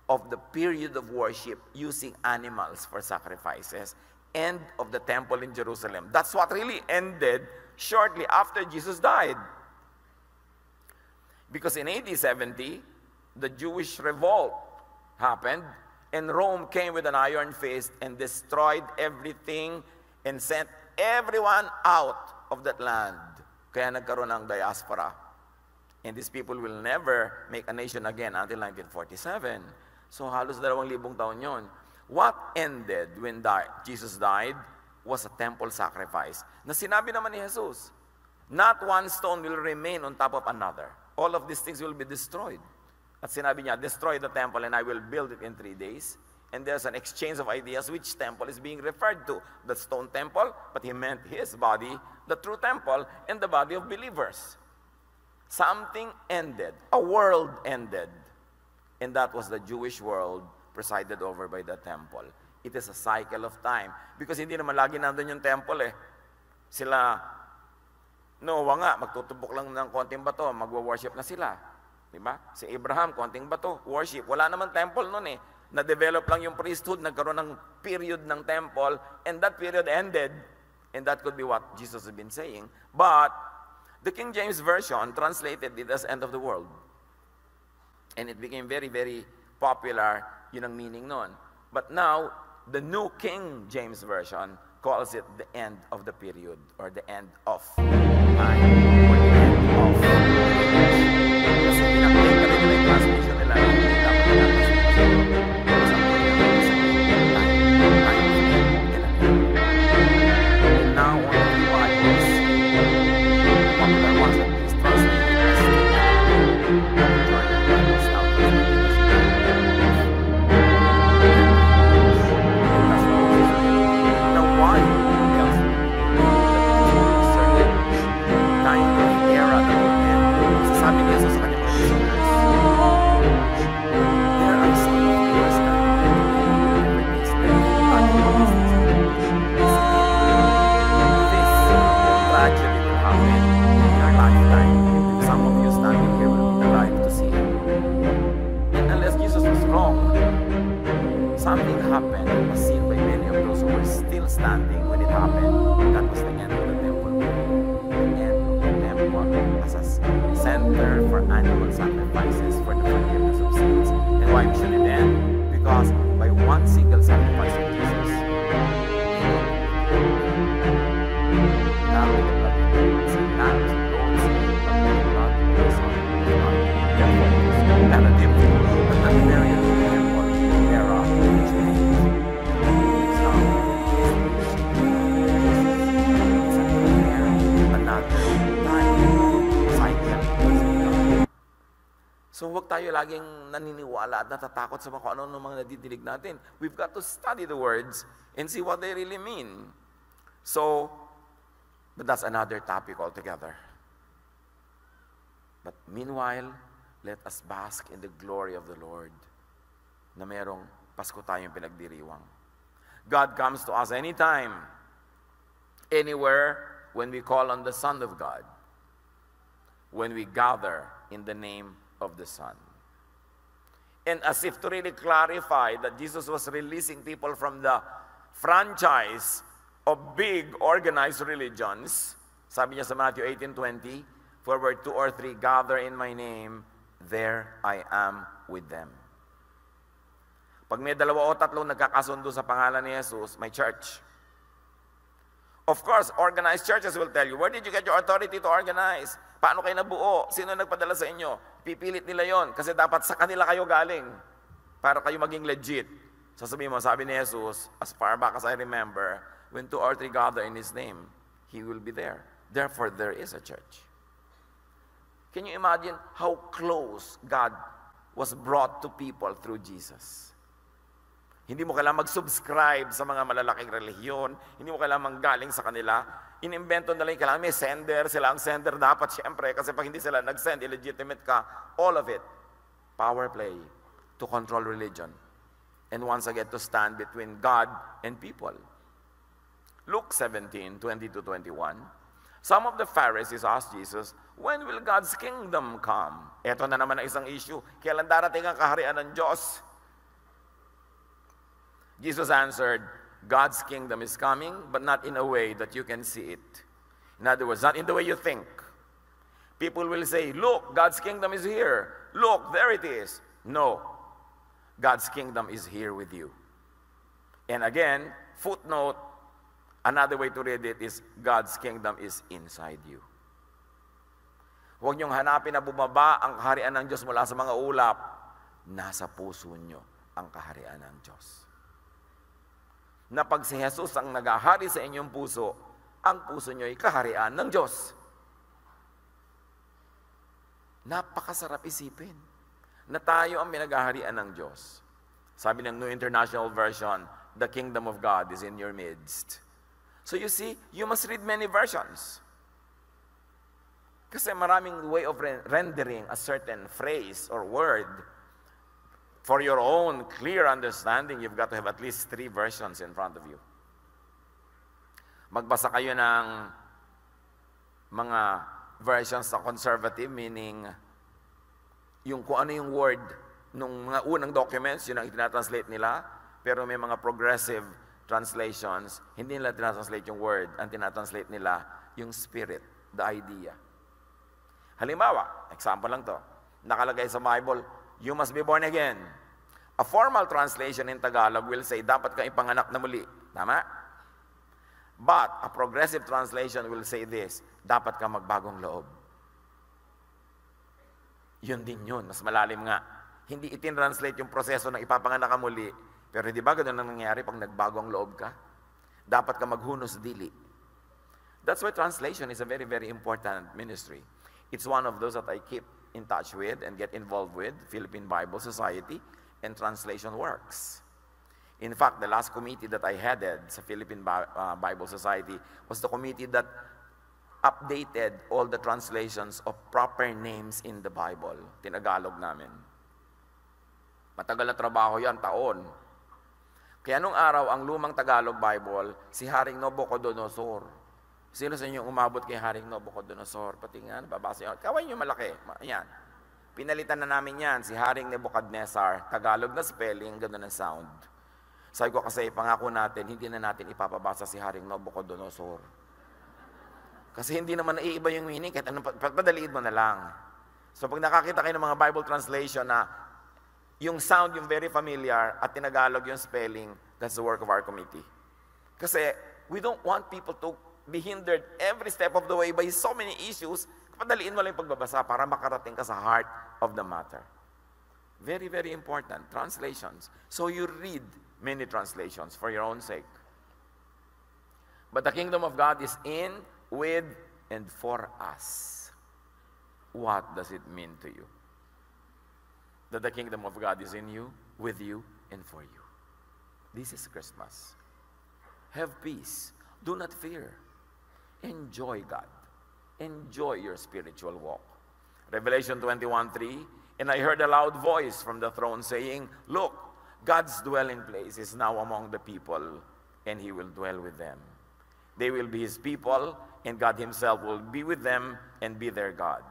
of the period of worship using animals for sacrifices. End of the temple in Jerusalem. That's what really ended shortly after Jesus died. Because in AD 70, the Jewish revolt happened, and Rome came with an iron fist and destroyed everything and sent everyone out of that land. Kaya nagkaroon ng diaspora. And these people will never make a nation again until 1947. So halos 2,000 taon yun. What ended when Jesus died was a temple sacrifice. Na sinabi naman ni Jesus, not one stone will remain on top of another. All of these things will be destroyed. At sinabi niya, destroy the temple and I will build it in 3 days. And there's an exchange of ideas which temple is being referred to. The stone temple, but he meant his body, the true temple, and the body of believers. Something ended. A world ended. And that was the Jewish world presided over by the temple. It is a cycle of time. Because hindi naman lagi nandun yung temple eh. Sila, Noah nga, magtutubok lang ng konting bato, magwa-worship na sila. Diba? Si Abraham, konting bato, worship. Wala naman temple nun eh. Na-develop lang yung priesthood, nagkaroon ng period ng temple, and that period ended. And that could be what Jesus has been saying. But, the King James Version translated it as end of the world. And it became very, very popular, yun ang meaning nun. But now, the New King James Version calls it the end of the period, or the end of time, or the end of kasi pinakita rin nila yung translation nila, hindi dapat and now, one of the Bibles, popular ones that is translated as now why else certain time of era that will end? Sabi niya sa kanyang mga listeners, there are some of yours that this tragedy will happen in your lifetime. Some of you standing here will be alive to see it. And unless Jesus was wrong, something happened as seen by many of those who were still standing when it happened. That was the end of the temple. The end of the temple as a center for animal sacrifices for the forgiveness of sins. And why should it end? Because by one single sacrifice of Jesus, not with the blood of goats and lambs and goats, but with the blood of the Son of God. Therefore, it is relative, but the period of the temple era changed. It's now another time cycle. So huwag tayo laging naniniwala at natatakot sa kung ano mga nadidinig natin. We've got to study the words and see what they really mean. So, but that's another topic altogether. But meanwhile, let us bask in the glory of the Lord na merong Pasko tayong pinagdiriwang. God comes to us anytime, anywhere, when we call on the Son of God, when we gather in the name of the Son. And as if to really clarify that Jesus was releasing people from the franchise of big organized religions, sabi niya sa Matthew 18:20, "For where 2 or 3 gather in my name, there I am with them." Pag may 2 o 3 nagkakasundo sa pangalan ni Jesus, may church. Of course, organized churches will tell you, where did you get your authority to organize? Paano kayo nabuo? Sino nagpadala sa inyo? Pipilit nila yon kasi dapat sa kanila kayo galing para kayo maging legit. Sasabihin mo, sabi ni Jesus, as far back as I remember, when 2 or 3 gather in His name, He will be there. Therefore, there is a church. Can you imagine how close God was brought to people through Jesus? Hindi mo kailangan mag-subscribe sa mga malalaking relihiyon. Hindi mo kailangan manggaling sa kanila. Inimbento na lang, kailangan may sender. Sila ang sender dapat, syempre. Kasi pag hindi sila nag-send, illegitimate ka. All of it. Power play to control religion. And once again, to stand between God and people. Luke 17:20-21. Some of the Pharisees asked Jesus, when will God's kingdom come? Ito na naman ang isang issue. Kailan darating ang kaharian ng Diyos? Jesus answered, God's kingdom is coming, but not in a way that you can see it. In other words, not in the way you think. People will say, look, God's kingdom is here. Look, there it is. No, God's kingdom is here with you. And again, footnote, another way to read it is, God's kingdom is inside you. Huwag niyong hanapin na bumaba ang kaharian ng Diyos mula sa mga ulap. Nasa puso niyo ang kaharian ng Diyos. Na pag si Jesus ang nagahari sa inyong puso, ang puso niyo ay kaharian ng Diyos. Napakasarap isipin na tayo ang pinagaharian ng Diyos. Sabi ng New International Version, the kingdom of God is in your midst. So you see, you must read many versions. Kasi maraming way of rendering a certain phrase or word. For your own clear understanding, you've got to have at least 3 versions in front of you. Magbasa kayo ng mga versions sa conservative, meaning yung kung ano yung word nung mga unang documents, yun ang itinatranslate nila. Pero may mga progressive translations, hindi nila tinatranslate yung word, ang tinatranslate nila yung spirit, the idea. Halimbawa, example lang to, nakalagay sa Bible, you must be born again. A formal translation in Tagalog will say, dapat kang ipanganak na muli. Tama? But a progressive translation will say this, dapat kang magbagong loob. Yun din yun, mas malalim nga. Hindi itin-translate yung proseso ng ipapanganak ka muli, pero hindi ba ganun ang nangyayari pag nagbagong loob ka? Dapat kang maghunos dili. That's why translation is a very, very important ministry. It's one of those that I keep in touch with and get involved with, Philippine Bible Society, and translation works. In fact, the last committee that I headed sa Philippine Bible Society was the committee that updated all the translations of proper names in the Bible. Tinagalog namin. Matagal na trabaho yan, taon. Kaya nung araw, ang lumang Tagalog Bible, si Haring Nabucodonosor. Sino sa inyo umabot kay Haring Nabucodonosor? Pati nga, nababasa yun. Kaway nyo malaki. Ayan. Pinalitan na namin yan, si Haring Nebuchadnezzar. Tagalog na spelling, gano'n ang sound. Sabi ko kasi, pangako natin, hindi na natin ipapabasa si Haring Nabucodonosor. Kasi hindi naman naiiba yung meaning, kahit anong padaliin mo na lang. So pag nakakita kayo ng mga Bible translation na yung sound yung very familiar at tinagalog yung spelling, that's the work of our committee. Kasi we don't want people to be hindered every step of the way by so many issues. Padaliin mo lang yung pagbabasa para makarating ka sa heart of the matter. Very, very important. Translations. So you read many translations for your own sake. But the kingdom of God is in, with, and for us. What does it mean to you? That the kingdom of God is in you, with you, and for you. This is Christmas. Have peace. Do not fear. Enjoy God. Enjoy your spiritual walk. Revelation 21:3, and I heard a loud voice from the throne saying, look, God's dwelling place is now among the people, and He will dwell with them. They will be His people, and God Himself will be with them and be their God.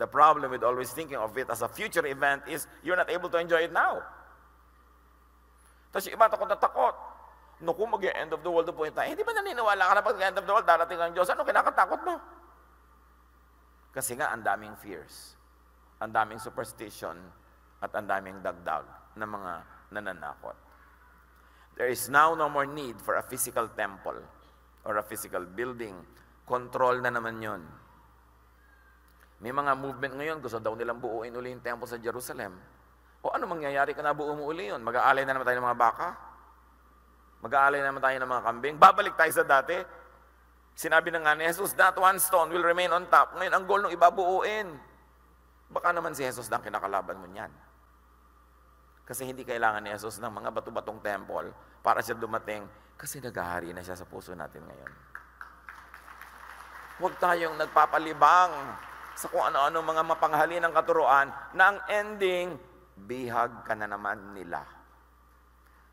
The problem with always thinking of it as a future event is you're not able to enjoy it now. Tapos yung iba takot na takot. Naku, mag-end of the world po yung tayo. Hindi ba naniniwala ka na pag end of the world, darating ang Diyos? Ano kinakatakot mo? Kasi nga, ang daming fears, ang daming superstition, at ang daming dagdag ng mga nananakot. There is now no more need for a physical temple or a physical building. Control na naman yun. May mga movement ngayon, gusto daw nilang buuin uli yung temple sa Jerusalem. O ano mangyayari ka na buo mo uli yun? Mag-aalay na naman tayo ng mga baka? Mag-aalay na naman tayo ng mga kambing? Babalik tayo sa dati? Sinabi na nga ni Jesus, that one stone will remain on top. Ngayon, ang goal nung iba buuin. Baka naman si Jesus na kinakalaban mo niyan. Kasi hindi kailangan ni Jesus ng mga bato-batong temple para siya dumating kasi naghahari na siya sa puso natin ngayon. Huwag tayong nagpapalibang sa kung ano-ano mga mapanghali ng katuruan na ang ending, bihag ka na naman nila.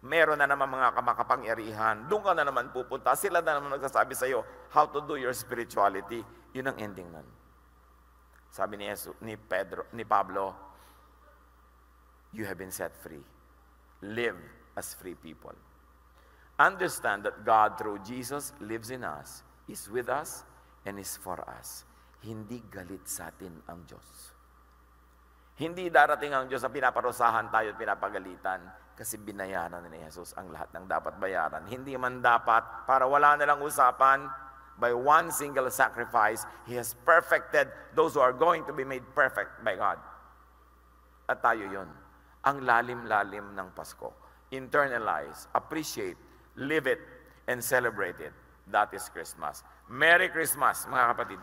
Meron na naman mga kamakapangyarihan. Doon ka na naman pupunta. Sila na naman nagsasabi sa iyo how to do your spirituality. Yun ang ending nun. Sabi ni Pablo, you have been set free. Live as free people. Understand that God through Jesus lives in us, is with us, and is for us. Hindi galit sa atin ang Diyos. Hindi darating ang Diyos na pinaparusahan tayo at pinapagalitan kasi binayaran ni Jesus ang lahat ng dapat bayaran. Hindi man dapat para wala na lang usapan, by one single sacrifice, He has perfected those who are going to be made perfect by God. At tayo yun. Ang lalim-lalim ng Pasko. Internalize, appreciate, live it, and celebrate it. That is Christmas. Merry Christmas, mga kapatid.